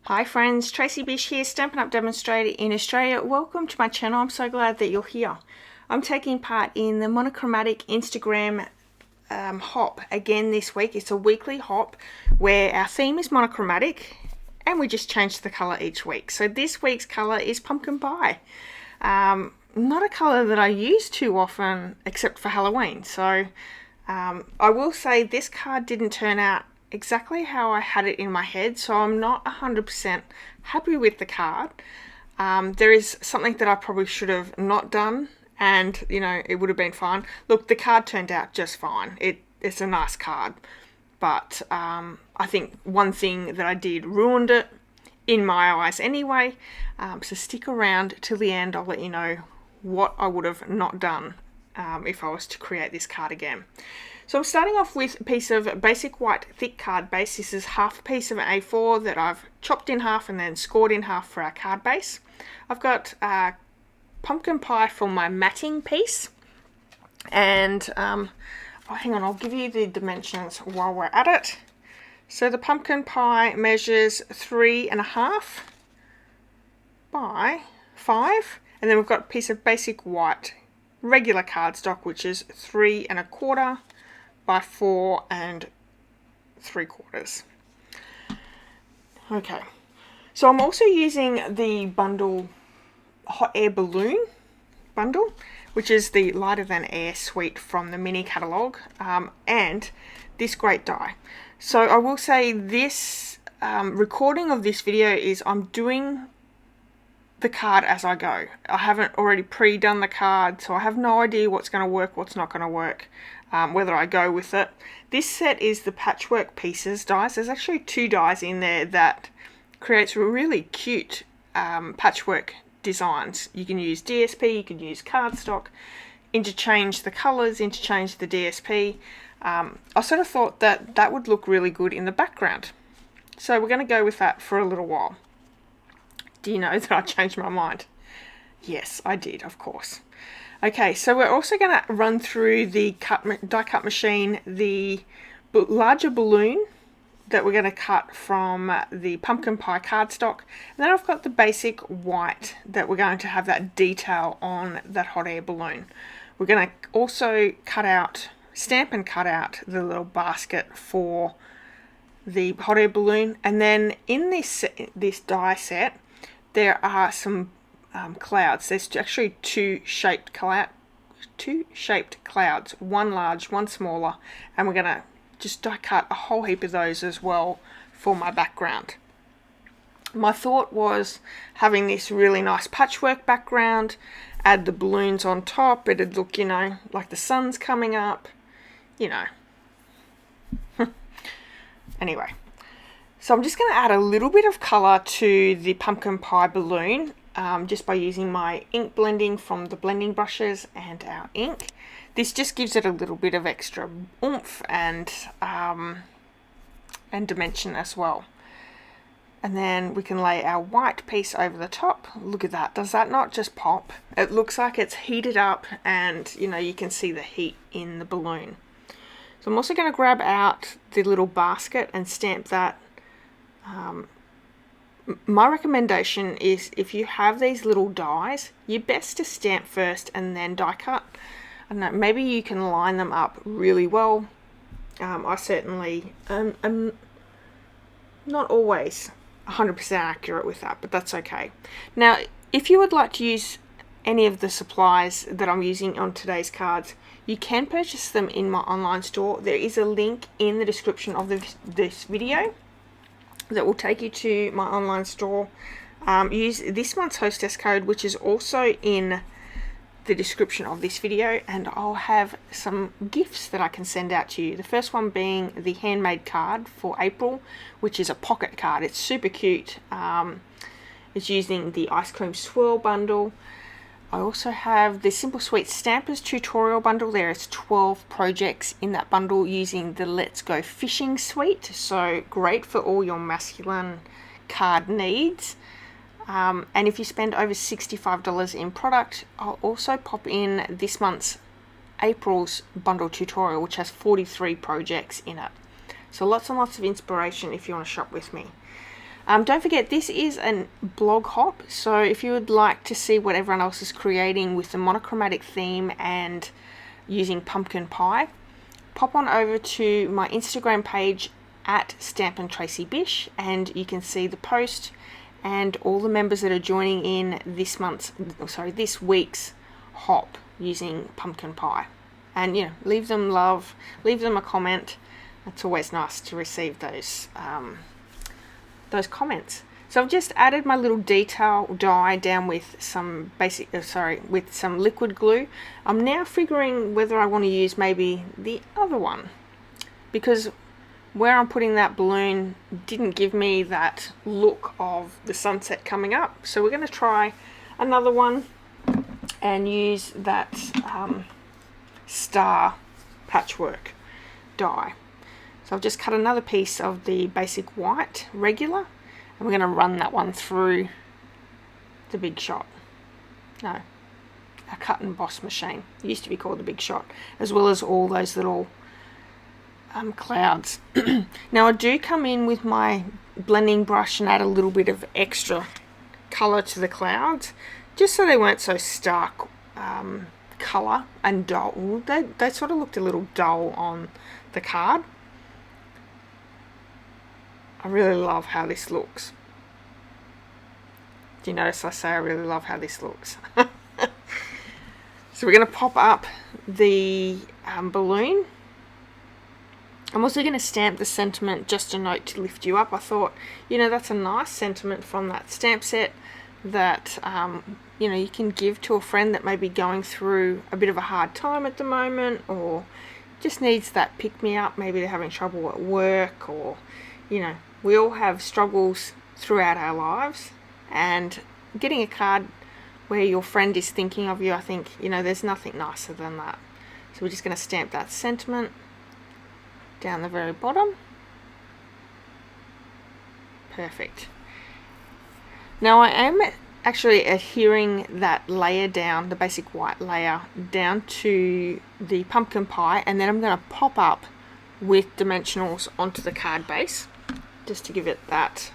Hi friends, Tracy.bish here, Stampin' Up! Demonstrator in Australia. Welcome to my channel. I'm so glad that you're here. I'm taking part in the Monochromatic Instagram hop again this week. It's a weekly hop where our theme is monochromatic and we just change the colour each week. So this week's colour is pumpkin pie. Not a colour that I use too often except for Halloween. So I will say this card didn't turn out exactly how I had it in my head, so I'm not 100% happy with the card. There is something that I probably should have not done, and you know, it would have been fine. Look, the card turned out just fine. It's a nice card, but I think one thing that I did ruined it in my eyes anyway. So stick around till the end. I'll let you know what I would have not done if I was to create this card again. So I'm starting off with a piece of basic white thick card base. This is half a piece of an A4 that I've chopped in half and then scored in half for our card base. I've got pumpkin pie for my matting piece. And, oh, hang on, I'll give you the dimensions while we're at it. So the pumpkin pie measures 3.5 by 5. And then we've got a piece of basic white regular cardstock, which is 3.25 by 4 3/4. Okay, so I'm also using the bundle hot air balloon bundle, which is the lighter than air suite from the mini catalogue, and this great die. So I will say this recording of this video is I'm doing the card as I go. I haven't already pre-done the card, so I have no idea what's going to work, what's not going to work, whether I go with it. This set is the Patchwork Pieces dies. There's actually 2 dies in there that creates really cute patchwork designs. You can use DSP, you can use cardstock, interchange the colours, interchange the DSP. I sort of thought that that would look really good in the background. So we're going to go with that for a little while. Do you know that I changed my mind? Yes, I did, of course. Okay, so we're also going to run through the die cut machine the larger balloon that we're going to cut from the pumpkin pie cardstock. And then I've got the basic white that we're going to have that detail on that hot air balloon. We're going to also stamp and cut out the little basket for the hot air balloon. And then in this die set, there are some clouds. There's actually two shaped clouds, one large, one smaller, and we're going to just die cut a whole heap of those as well for my background. My thought was having this really nice patchwork background, add the balloons on top, it'd look, you know, like the sun's coming up, you know. Anyway. So I'm just going to add a little bit of colour to the pumpkin pie balloon just by using my ink blending from the blending brushes and our ink. This just gives it a little bit of extra oomph and dimension as well. And then we can lay our white piece over the top. Look at that. Does that not just pop? It looks like it's heated up and, you know, you can see the heat in the balloon. So I'm also going to grab out the little basket and stamp that. My recommendation is if you have these little dies, you're best to stamp first and then die cut. I don't know, maybe you can line them up really well. I certainly am not always 100% accurate with that, but that's okay. Now, if you would like to use any of the supplies that I'm using on today's cards, you can purchase them in my online store. There is a link in the description of this video that will take you to my online store. Use this month's hostess code, which is also in the description of this video, and I'll have some gifts that I can send out to you. The first one being the handmade card for April, which is a pocket card. It's super cute. It's using the ice cream swirl bundle. I also have the Simple Sweet Stampers tutorial bundle. There's 12 projects in that bundle using the Let's Go Fishing suite. So great for all your masculine card needs. And if you spend over $65 in product, I'll also pop in this month's April's bundle tutorial, which has 43 projects in it. So lots and lots of inspiration if you want to shop with me. Don't forget, this is a blog hop, so if you would like to see what everyone else is creating with the monochromatic theme and using pumpkin pie, pop on over to my Instagram page at @tracy.bish, and you can see the post and all the members that are joining in this week's hop using pumpkin pie. And leave them love, leave them a comment. It's always nice to receive those comments. So I've just added my little detail die down with some with some liquid glue. I'm now figuring whether I want to use maybe the other one, because where I'm putting that balloon didn't give me that look of the sunset coming up. So we're going to try another one and use that star patchwork die. So I've just cut another piece of the basic white regular, and we're going to run that one through the Big Shot. No, a cut and emboss machine. It used to be called the Big Shot, as well as all those little clouds. Now I do come in with my blending brush and add a little bit of extra colour to the clouds, just so they weren't so stark colour and dull. They sort of looked a little dull on the card. I really love how this looks. Do you notice I say I really love how this looks? So we're going to pop up the balloon. I'm also going to stamp the sentiment, "Just a note to lift you up." I thought, that's a nice sentiment from that stamp set that you can give to a friend that may be going through a bit of a hard time at the moment, or just needs that pick-me-up. Maybe they're having trouble at work, or we all have struggles throughout our lives, and getting a card where your friend is thinking of you, I think, there's nothing nicer than that. So we're just going to stamp that sentiment down the very bottom. Perfect. Now I am actually adhering that layer down, the basic white layer, down to the pumpkin pie, and then I'm going to pop up with dimensionals onto the card base, just to give it that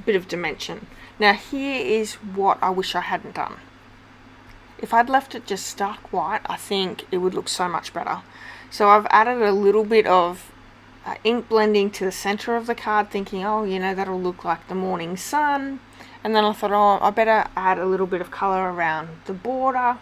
bit of dimension. Now here is what I wish I hadn't done. If I'd left it just stark white, I think it would look so much better. So I've added a little bit of ink blending to the center of the card, thinking, that'll look like the morning sun. And then I thought, I better add a little bit of color around the border.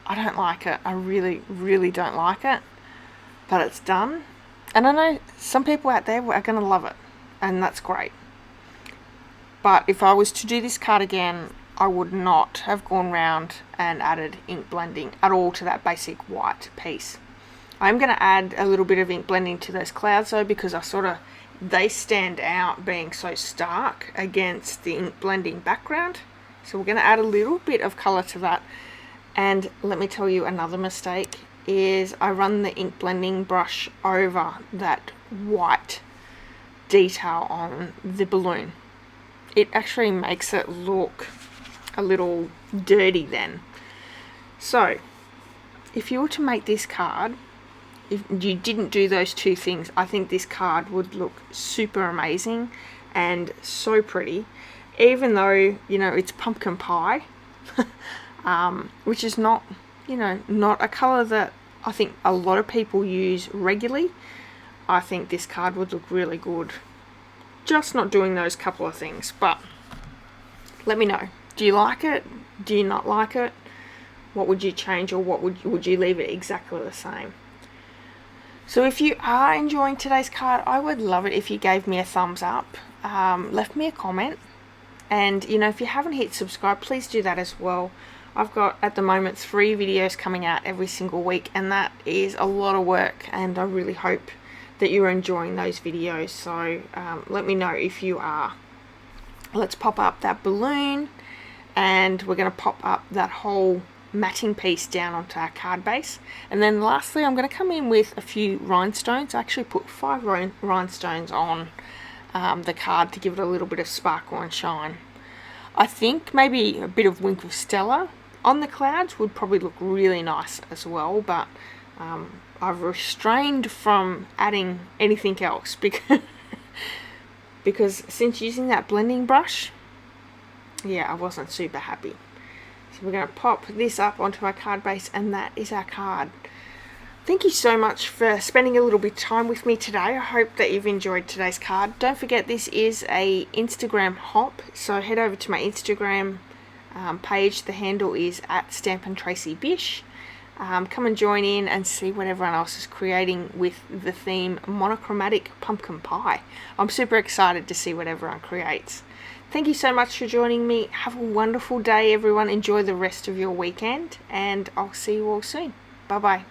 I don't like it. I really, really don't like it. But it's done. And I know some people out there are going to love it, and that's great. But if I was to do this card again, I would not have gone round and added ink blending at all to that basic white piece. I'm going to add a little bit of ink blending to those clouds though, because they stand out being so stark against the ink blending background. So we're going to add a little bit of colour to that. And let me tell you, another mistake is I run the ink blending brush over that white detail on the balloon. It actually makes it look a little dirty then. So if you were to make this card, if you didn't do those two things, I think this card would look super amazing and so pretty, even though it's pumpkin pie, which is not not a color that I think a lot of people use regularly. I think this card would look really good, just not doing those couple of things. But let me know, do you like it? Do you not like it? What would you change, or what would you leave it exactly the same? So if you are enjoying today's card, I would love it if you gave me a thumbs up, left me a comment, and if you haven't hit subscribe, please do that as well. I've got at the moment 3 videos coming out every single week, and that is a lot of work, and I really hope that you're enjoying those videos. So let me know if you are. Let's pop up that balloon, and we're going to pop up that whole matting piece down onto our card base. And then lastly, I'm going to come in with a few rhinestones. I actually put 5 rhinestones on the card to give it a little bit of sparkle and shine. I think maybe a bit of Winkle Stella on the clouds would probably look really nice as well, but I've restrained from adding anything else because since using that blending brush, yeah, I wasn't super happy. So we're going to pop this up onto our card base, and that is our card. Thank you so much for spending a little bit of time with me today. I hope that you've enjoyed today's card. Don't forget, this is a Instagram hop, so head over to my Instagram page. The handle is at @tracy.bish. Come and join in and see what everyone else is creating with the theme Monochromatic Pumpkin Pie. I'm super excited to see what everyone creates. Thank you so much for joining me. Have a wonderful day, everyone. Enjoy the rest of your weekend, and I'll see you all soon. Bye bye.